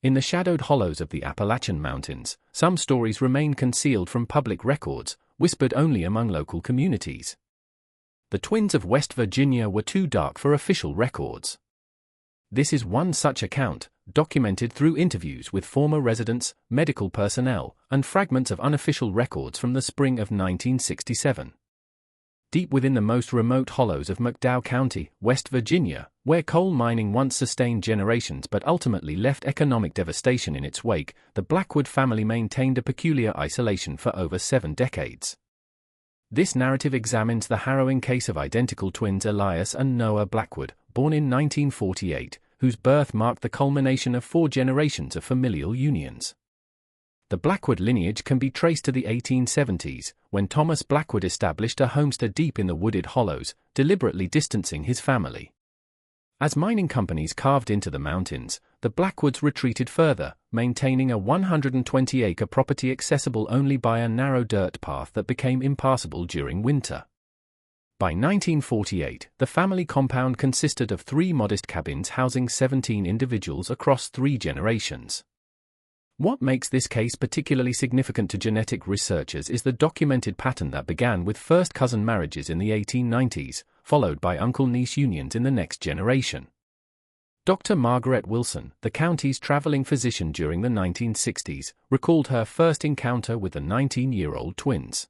In the shadowed hollows of the Appalachian Mountains, some stories remain concealed from public records, whispered only among local communities. The twins of West Virginia were too dark for official records. This is one such account, documented through interviews with former residents, medical personnel, and fragments of unofficial records from the spring of 1967. Deep within the most remote hollows of McDowell County, West Virginia, where coal mining once sustained generations but ultimately left economic devastation in its wake, the Blackwood family maintained a peculiar isolation for over 7 decades. This narrative examines the harrowing case of identical twins Elias and Noah Blackwood, born in 1948, whose birth marked the culmination of 4 generations of familial unions. The Blackwood lineage can be traced to the 1870s, when Thomas Blackwood established a homestead deep in the wooded hollows, deliberately distancing his family. As mining companies carved into the mountains, the Blackwoods retreated further, maintaining a 120-acre property accessible only by a narrow dirt path that became impassable during winter. By 1948, the family compound consisted of 3 modest cabins housing 17 individuals across 3 generations. What makes this case particularly significant to genetic researchers is the documented pattern that began with first-cousin marriages in the 1890s, followed by uncle-niece unions in the next generation. Dr. Margaret Wilson, the county's traveling physician during the 1960s, recalled her first encounter with the 19-year-old twins.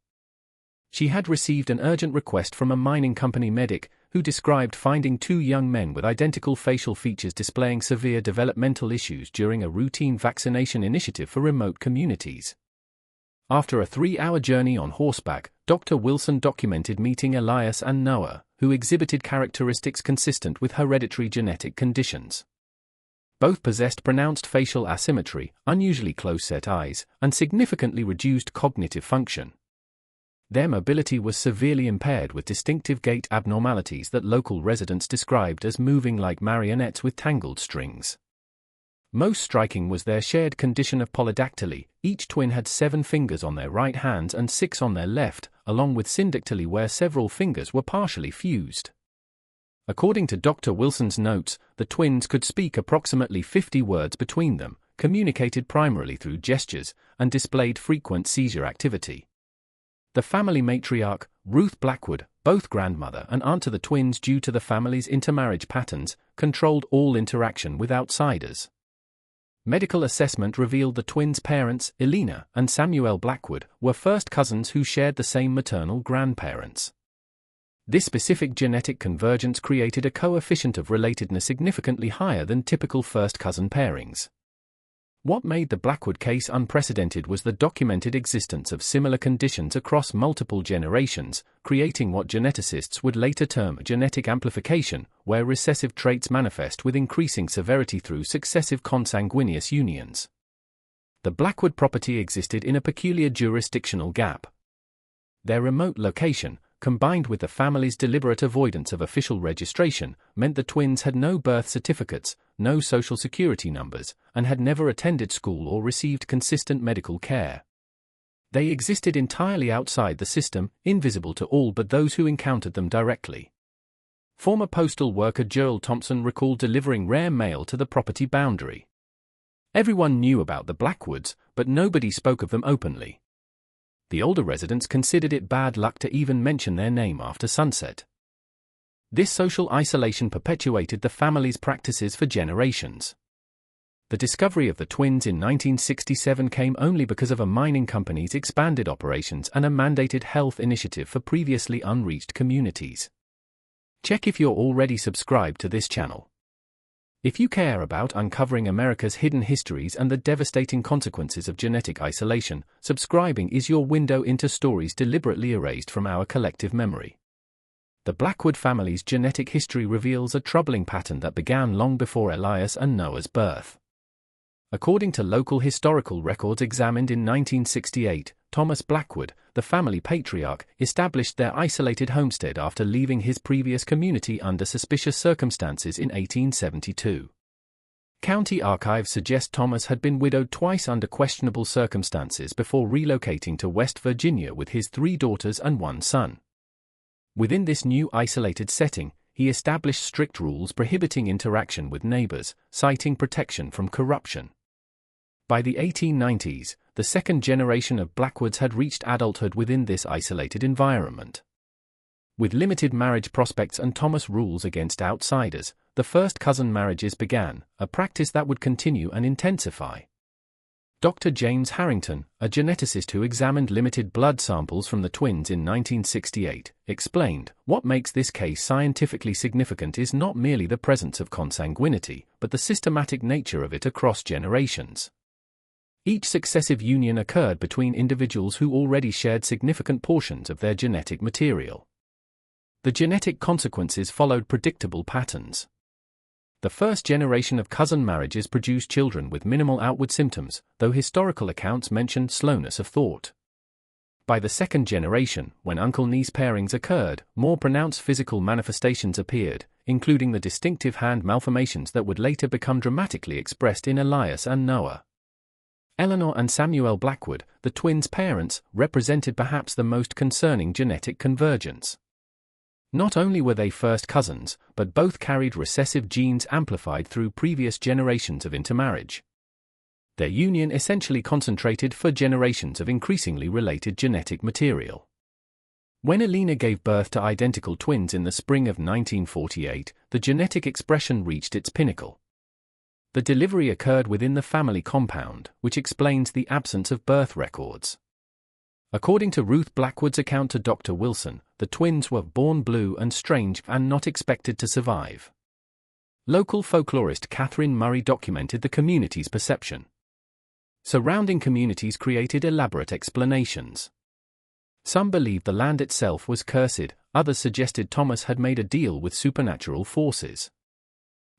She had received an urgent request from a mining company medic, who described finding 2 young men with identical facial features displaying severe developmental issues during a routine vaccination initiative for remote communities. After a 3-hour journey on horseback, Dr. Wilson documented meeting Elias and Noah, who exhibited characteristics consistent with hereditary genetic conditions. Both possessed pronounced facial asymmetry, unusually close-set eyes, and significantly reduced cognitive function. Their mobility was severely impaired with distinctive gait abnormalities that local residents described as moving like marionettes with tangled strings. Most striking was their shared condition of polydactyly. Each twin had 7 fingers on their right hands and 6 on their left, along with syndactyly where several fingers were partially fused. According to Dr. Wilson's notes, the twins could speak approximately 50 words between them, communicated primarily through gestures, and displayed frequent seizure activity. The family matriarch, Ruth Blackwood, both grandmother and aunt to the twins due to the family's intermarriage patterns, controlled all interaction with outsiders. Medical assessment revealed the twins' parents, Elena and Samuel Blackwood, were first cousins who shared the same maternal grandparents. This specific genetic convergence created a coefficient of relatedness significantly higher than typical first-cousin pairings. What made the Blackwood case unprecedented was the documented existence of similar conditions across multiple generations, creating what geneticists would later term genetic amplification, where recessive traits manifest with increasing severity through successive consanguineous unions. The Blackwood property existed in a peculiar jurisdictional gap. Their remote location, combined with the family's deliberate avoidance of official registration, meant the twins had no birth certificates, no social security numbers, and had never attended school or received consistent medical care. They existed entirely outside the system, invisible to all but those who encountered them directly. Former postal worker Joel Thompson recalled delivering rare mail to the property boundary. Everyone knew about the Blackwoods, but nobody spoke of them openly. The older residents considered it bad luck to even mention their name after sunset. This social isolation perpetuated the family's practices for generations. The discovery of the twins in 1967 came only because of a mining company's expanded operations and a mandated health initiative for previously unreached communities. Check if you're already subscribed to this channel. If you care about uncovering America's hidden histories and the devastating consequences of genetic isolation, subscribing is your window into stories deliberately erased from our collective memory. The Blackwood family's genetic history reveals a troubling pattern that began long before Elias and Noah's birth. According to local historical records examined in 1968, Thomas Blackwood, the family patriarch, established their isolated homestead after leaving his previous community under suspicious circumstances in 1872. County archives suggest Thomas had been widowed twice under questionable circumstances before relocating to West Virginia with his 3 daughters and 1 son. Within this new isolated setting, he established strict rules prohibiting interaction with neighbors, citing protection from corruption. By the 1890s, the second generation of Blackwoods had reached adulthood within this isolated environment. With limited marriage prospects and Thomas rules against outsiders, the first cousin marriages began, a practice that would continue and intensify. Dr. James Harrington, a geneticist who examined limited blood samples from the twins in 1968, explained, "What makes this case scientifically significant is not merely the presence of consanguinity, but the systematic nature of it across generations. Each successive union occurred between individuals who already shared significant portions of their genetic material. The genetic consequences followed predictable patterns. The first generation of cousin marriages produced children with minimal outward symptoms, though historical accounts mention slowness of thought. By the second generation, when uncle-niece pairings occurred, more pronounced physical manifestations appeared, including the distinctive hand malformations that would later become dramatically expressed in Elias and Noah. Eleanor and Samuel Blackwood, the twins' parents, represented perhaps the most concerning genetic convergence. Not only were they first cousins, but both carried recessive genes amplified through previous generations of intermarriage. Their union essentially concentrated for generations of increasingly related genetic material. When Elena gave birth to identical twins in the spring of 1948, the genetic expression reached its pinnacle. The delivery occurred within the family compound, which explains the absence of birth records. According to Ruth Blackwood's account to Dr. Wilson, the twins were born blue and strange and not expected to survive. Local folklorist Catherine Murray documented the community's perception. Surrounding communities created elaborate explanations. Some believed the land itself was cursed, others suggested Thomas had made a deal with supernatural forces.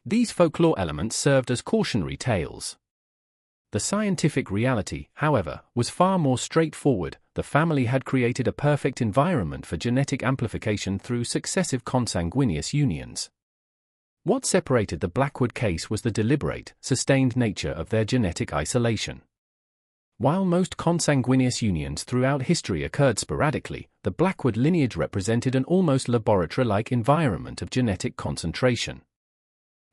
These folklore elements served as cautionary tales. The scientific reality, however, was far more straightforward. The family had created a perfect environment for genetic amplification through successive consanguineous unions. What separated the Blackwood case was the deliberate, sustained nature of their genetic isolation. While most consanguineous unions throughout history occurred sporadically, the Blackwood lineage represented an almost laboratory-like environment of genetic concentration.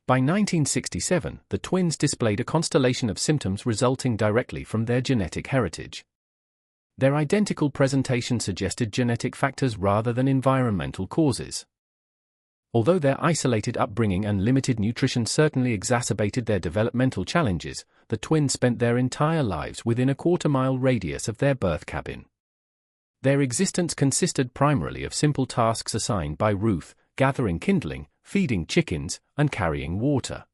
By 1967, the twins displayed a constellation of symptoms resulting directly from their genetic heritage. Their identical presentation suggested genetic factors rather than environmental causes. Although their isolated upbringing and limited nutrition certainly exacerbated their developmental challenges, the twins spent their entire lives within a quarter-mile radius of their birth cabin. Their existence consisted primarily of simple tasks assigned by Ruth: gathering kindling, feeding chickens, and carrying water.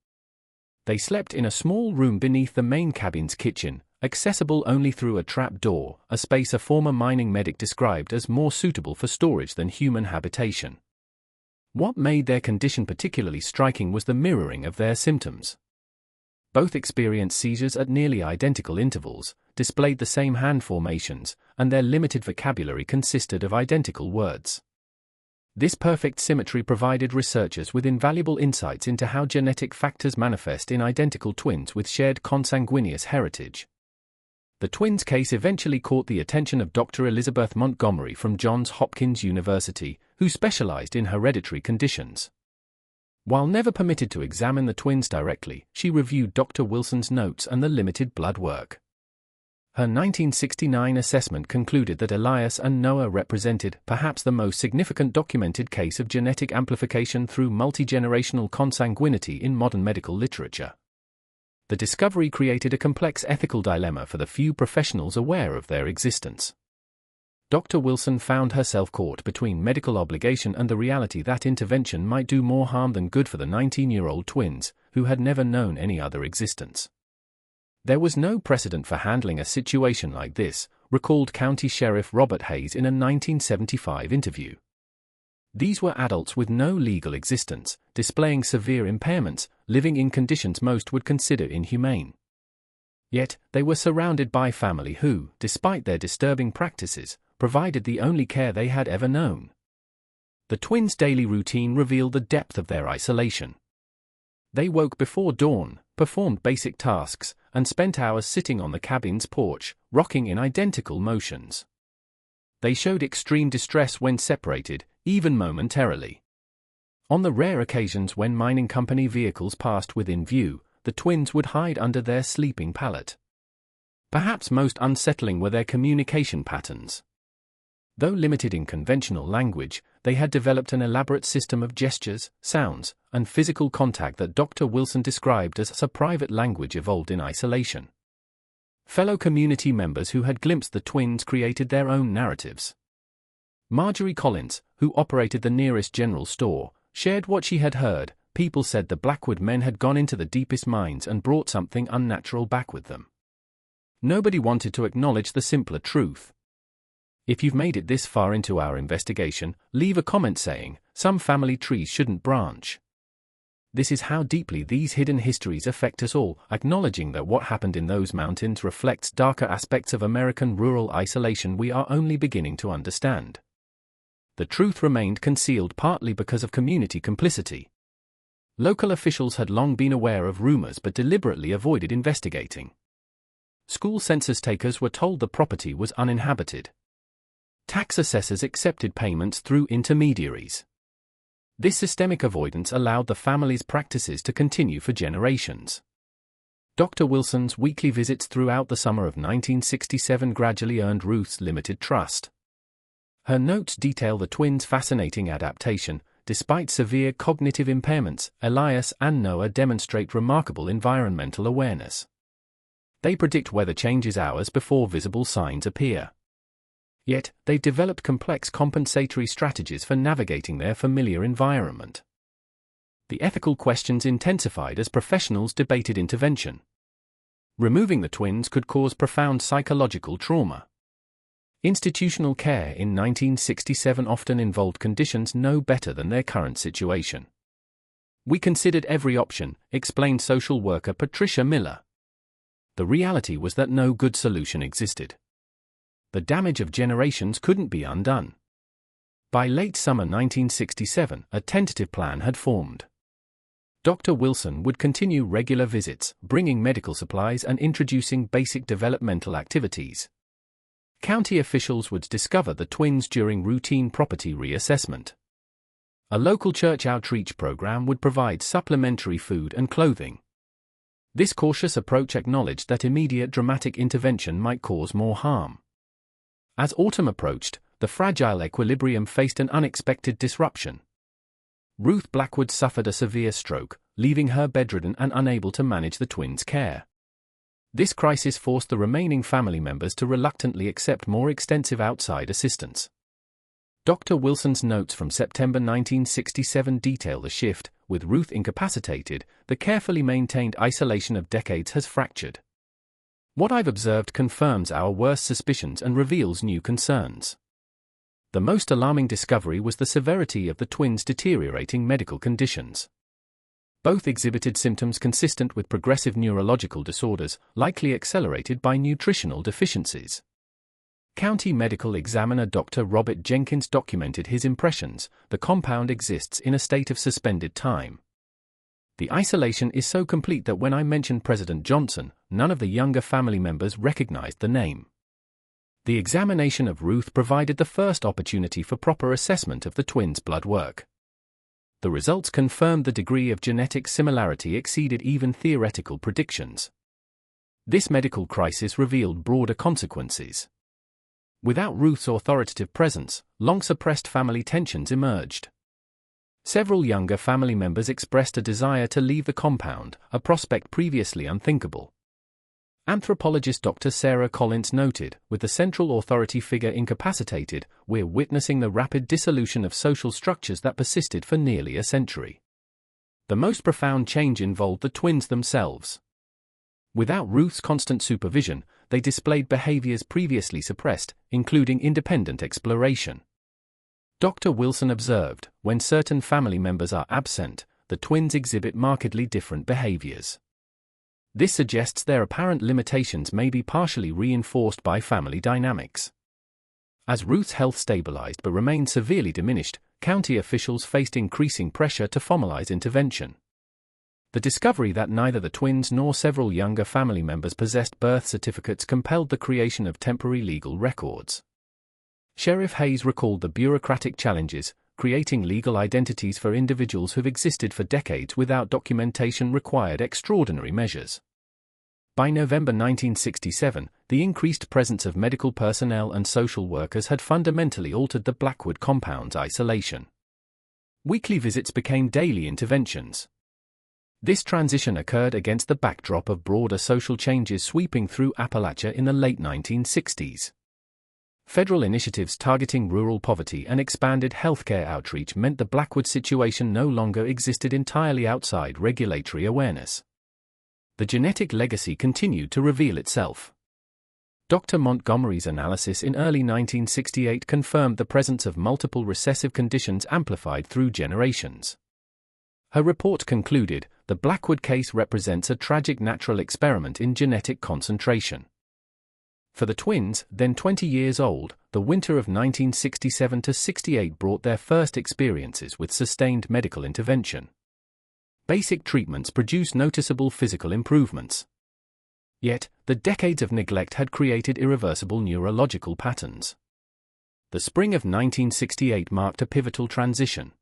They slept in a small room beneath the main cabin's kitchen, accessible only through a trap door, a space a former mining medic described as more suitable for storage than human habitation. What made their condition particularly striking was the mirroring of their symptoms. Both experienced seizures at nearly identical intervals, displayed the same hand formations, and their limited vocabulary consisted of identical words. This perfect symmetry provided researchers with invaluable insights into how genetic factors manifest in identical twins with shared consanguineous heritage. The twins' case eventually caught the attention of Dr. Elizabeth Montgomery from Johns Hopkins University, who specialized in hereditary conditions. While never permitted to examine the twins directly, she reviewed Dr. Wilson's notes and the limited blood work. Her 1969 assessment concluded that Elias and Noah represented perhaps the most significant documented case of genetic amplification through multi-generational consanguinity in modern medical literature. The discovery created a complex ethical dilemma for the few professionals aware of their existence. Dr. Wilson found herself caught between medical obligation and the reality that intervention might do more harm than good for the 19-year-old twins, who had never known any other existence. There was no precedent for handling a situation like this, recalled County Sheriff Robert Hayes in a 1975 interview. These were adults with no legal existence, displaying severe impairments, living in conditions most would consider inhumane. Yet, they were surrounded by family who, despite their disturbing practices, provided the only care they had ever known. The twins' daily routine revealed the depth of their isolation. They woke before dawn, performed basic tasks, and spent hours sitting on the cabin's porch, rocking in identical motions. They showed extreme distress when separated, even momentarily. On the rare occasions when mining company vehicles passed within view, the twins would hide under their sleeping pallet. Perhaps most unsettling were their communication patterns. Though limited in conventional language, they had developed an elaborate system of gestures, sounds, and physical contact that Dr. Wilson described as a private language evolved in isolation. Fellow community members who had glimpsed the twins created their own narratives. Marjorie Collins, who operated the nearest general store, shared what she had heard. People said the Blackwood men had gone into the deepest mines and brought something unnatural back with them. Nobody wanted to acknowledge the simpler truth. If you've made it this far into our investigation, leave a comment saying, "Some family trees shouldn't branch." This is how deeply these hidden histories affect us all, acknowledging that what happened in those mountains reflects darker aspects of American rural isolation we are only beginning to understand. The truth remained concealed partly because of community complicity. Local officials had long been aware of rumors but deliberately avoided investigating. School census takers were told the property was uninhabited. Tax assessors accepted payments through intermediaries. This systemic avoidance allowed the family's practices to continue for generations. Dr. Wilson's weekly visits throughout the summer of 1967 gradually earned Ruth's limited trust. Her notes detail the twins' fascinating adaptation. Despite severe cognitive impairments, Elias and Noah demonstrate remarkable environmental awareness. They predict weather changes hours before visible signs appear. Yet, they've developed complex compensatory strategies for navigating their familiar environment. The ethical questions intensified as professionals debated intervention. Removing the twins could cause profound psychological trauma. Institutional care in 1967 often involved conditions no better than their current situation. "We considered every option," explained social worker Patricia Miller. The reality was that no good solution existed. The damage of generations couldn't be undone. By late summer 1967, a tentative plan had formed. Dr. Wilson would continue regular visits, bringing medical supplies and introducing basic developmental activities. County officials would discover the twins during routine property reassessment. A local church outreach program would provide supplementary food and clothing. This cautious approach acknowledged that immediate dramatic intervention might cause more harm. As autumn approached, the fragile equilibrium faced an unexpected disruption. Ruth Blackwood suffered a severe stroke, leaving her bedridden and unable to manage the twins' care. This crisis forced the remaining family members to reluctantly accept more extensive outside assistance. Dr. Wilson's notes from September 1967 detail the shift. With Ruth incapacitated, the carefully maintained isolation of decades has fractured. "What I've observed confirms our worst suspicions and reveals new concerns." The most alarming discovery was the severity of the twins' deteriorating medical conditions. Both exhibited symptoms consistent with progressive neurological disorders, likely accelerated by nutritional deficiencies. County Medical Examiner Dr. Robert Jenkins documented his impressions. "The compound exists in a state of suspended time. The isolation is so complete that when I mentioned President Johnson, none of the younger family members recognized the name." The examination of Ruth provided the first opportunity for proper assessment of the twins' blood work. The results confirmed the degree of genetic similarity exceeded even theoretical predictions. This medical crisis revealed broader consequences. Without Ruth's authoritative presence, long-suppressed family tensions emerged. Several younger family members expressed a desire to leave the compound, a prospect previously unthinkable. Anthropologist Dr. Sarah Collins noted, "With the central authority figure incapacitated, we're witnessing the rapid dissolution of social structures that persisted for nearly a century." The most profound change involved the twins themselves. Without Ruth's constant supervision, they displayed behaviors previously suppressed, including independent exploration. Dr. Wilson observed, when certain family members are absent, the twins exhibit markedly different behaviors. This suggests their apparent limitations may be partially reinforced by family dynamics. As Ruth's health stabilized but remained severely diminished, county officials faced increasing pressure to formalize intervention. The discovery that neither the twins nor several younger family members possessed birth certificates compelled the creation of temporary legal records. Sheriff Hayes recalled the bureaucratic challenges. Creating legal identities for individuals who've existed for decades without documentation required extraordinary measures. By November 1967, the increased presence of medical personnel and social workers had fundamentally altered the Blackwood compound's isolation. Weekly visits became daily interventions. This transition occurred against the backdrop of broader social changes sweeping through Appalachia in the late 1960s. Federal initiatives targeting rural poverty and expanded healthcare outreach meant the Blackwood situation no longer existed entirely outside regulatory awareness. The genetic legacy continued to reveal itself. Dr. Montgomery's analysis in early 1968 confirmed the presence of multiple recessive conditions amplified through generations. Her report concluded, the Blackwood case represents a tragic natural experiment in genetic concentration. For the twins, then 20 years old, the winter of 1967-68 brought their first experiences with sustained medical intervention. Basic treatments produced noticeable physical improvements. Yet, the decades of neglect had created irreversible neurological patterns. The spring of 1968 marked a pivotal transition.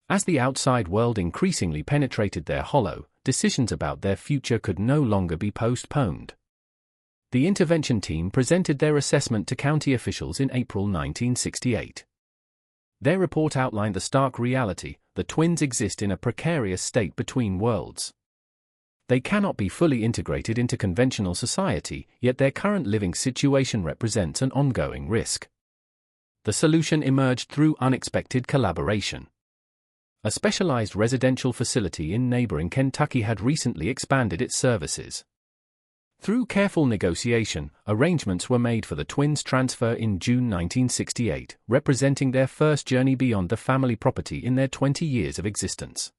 As the outside world increasingly penetrated their hollow, decisions about their future could no longer be postponed. The intervention team presented their assessment to county officials in April 1968. Their report outlined the stark reality: the twins exist in a precarious state between worlds. They cannot be fully integrated into conventional society, yet their current living situation represents an ongoing risk. The solution emerged through unexpected collaboration. A specialized residential facility in neighboring Kentucky had recently expanded its services. Through careful negotiation, arrangements were made for the twins' transfer in June 1968, representing their first journey beyond the family property in their 20 years of existence.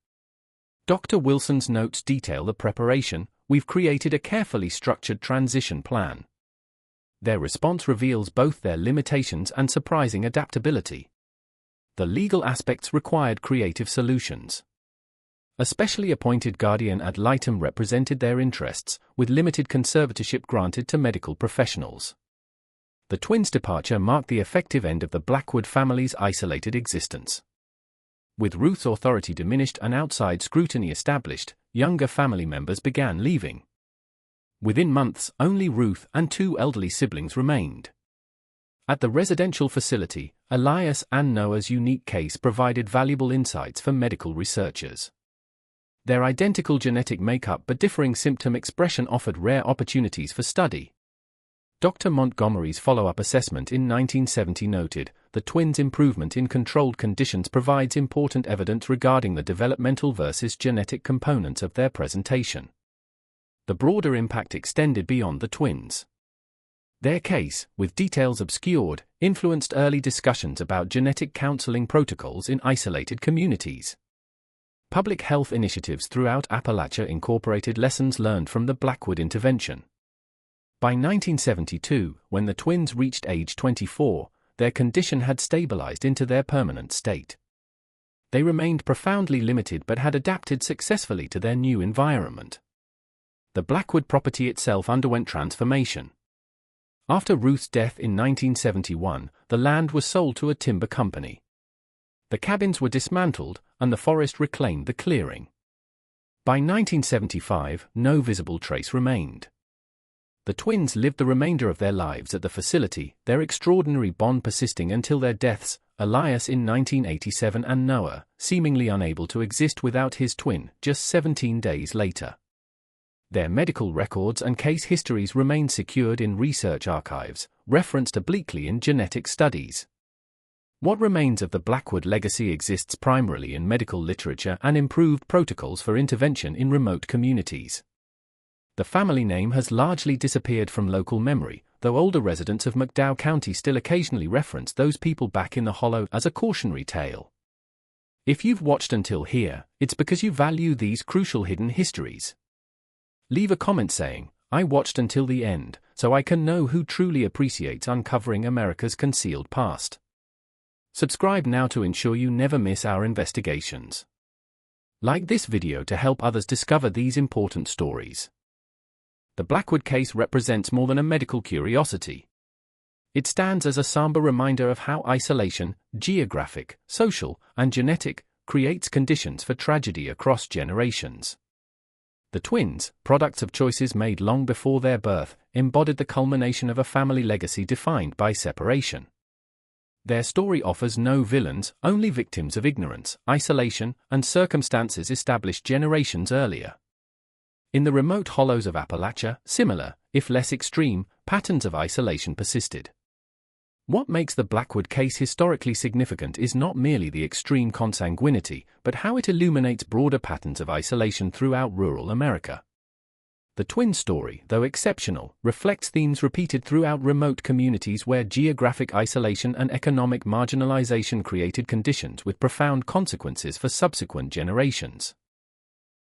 Dr. Wilson's notes detail the preparation. We've created a carefully structured transition plan. Their response reveals both their limitations and surprising adaptability. The legal aspects required creative solutions. A specially appointed guardian ad litem represented their interests, with limited conservatorship granted to medical professionals. The twins' departure marked the effective end of the Blackwood family's isolated existence. With Ruth's authority diminished and outside scrutiny established, younger family members began leaving. Within months, only Ruth and two elderly siblings remained. At the residential facility, Elias and Noah's unique case provided valuable insights for medical researchers. Their identical genetic makeup but differing symptom expression offered rare opportunities for study. Dr. Montgomery's follow-up assessment in 1970 noted, the twins' improvement in controlled conditions provides important evidence regarding the developmental versus genetic components of their presentation. The broader impact extended beyond the twins. Their case, with details obscured, influenced early discussions about genetic counseling protocols in isolated communities. Public health initiatives throughout Appalachia incorporated lessons learned from the Blackwood intervention. By 1972, when the twins reached age 24, their condition had stabilized into their permanent state. They remained profoundly limited but had adapted successfully to their new environment. The Blackwood property itself underwent transformation. After Ruth's death in 1971, the land was sold to a timber company. The cabins were dismantled, and the forest reclaimed the clearing. By 1975, no visible trace remained. The twins lived the remainder of their lives at the facility, their extraordinary bond persisting until their deaths, Elias in 1987 and Noah, seemingly unable to exist without his twin, just 17 days later. Their medical records and case histories remain secured in research archives, referenced obliquely in genetic studies. What remains of the Blackwood legacy exists primarily in medical literature and improved protocols for intervention in remote communities. The family name has largely disappeared from local memory, though older residents of McDowell County still occasionally reference those people back in the hollow as a cautionary tale. If you've watched until here, it's because you value these crucial hidden histories. Leave a comment saying, "I watched until the end, so I can know who truly appreciates uncovering America's concealed past." Subscribe now to ensure you never miss our investigations. Like this video to help others discover these important stories. The Blackwood case represents more than a medical curiosity. It stands as a somber reminder of how isolation, geographic, social, and genetic, creates conditions for tragedy across generations. The twins, products of choices made long before their birth, embodied the culmination of a family legacy defined by separation. Their story offers no villains, only victims of ignorance, isolation, and circumstances established generations earlier. In the remote hollows of Appalachia, similar, if less extreme, patterns of isolation persisted. What makes the Blackwood case historically significant is not merely the extreme consanguinity, but how it illuminates broader patterns of isolation throughout rural America. The twin story, though exceptional, reflects themes repeated throughout remote communities where geographic isolation and economic marginalization created conditions with profound consequences for subsequent generations.